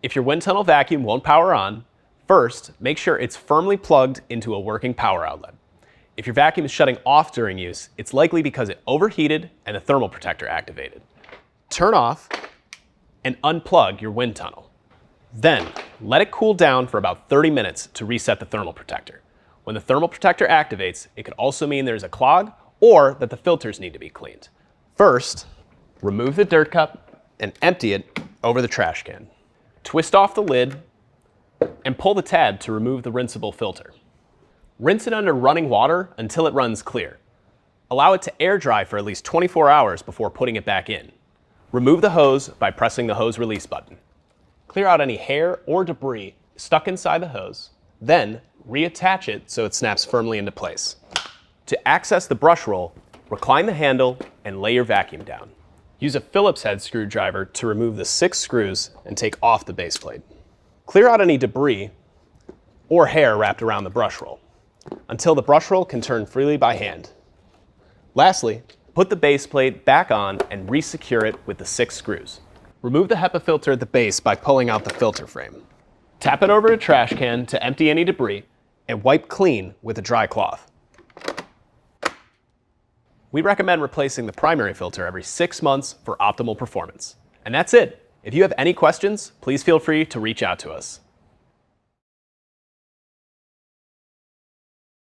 If your wind tunnel vacuum won't power on, first, make sure it's firmly plugged into a working power outlet. If your vacuum is shutting off during use, it's likely because it overheated and the thermal protector activated. Turn off and unplug your wind tunnel. Then, let it cool down for about 30 minutes to reset the thermal protector. When the thermal protector activates, it could also mean there's a clog or that the filters need to be cleaned. First, remove the dirt cup and empty it over the trash can. Twist off the lid and pull the tab to remove the rinsable filter. Rinse it under running water until it runs clear. Allow it to air dry for at least 24 hours before putting it back in. Remove the hose by pressing the hose release button. Clear out any hair or debris stuck inside the hose, then reattach it so it snaps firmly into place. To access the brush roll, recline the handle and lay your vacuum down. Use a Phillips head screwdriver to remove the 6 screws and take off the base plate. Clear out any debris or hair wrapped around the brush roll until the brush roll can turn freely by hand. Lastly, put the base plate back on and re-secure it with the 6 screws. Remove the HEPA filter at the base by pulling out the filter frame. Tap it over a trash can to empty any debris and wipe clean with a dry cloth. We recommend replacing the primary filter every 6 months for optimal performance. And that's it. If you have any questions, please feel free to reach out to us.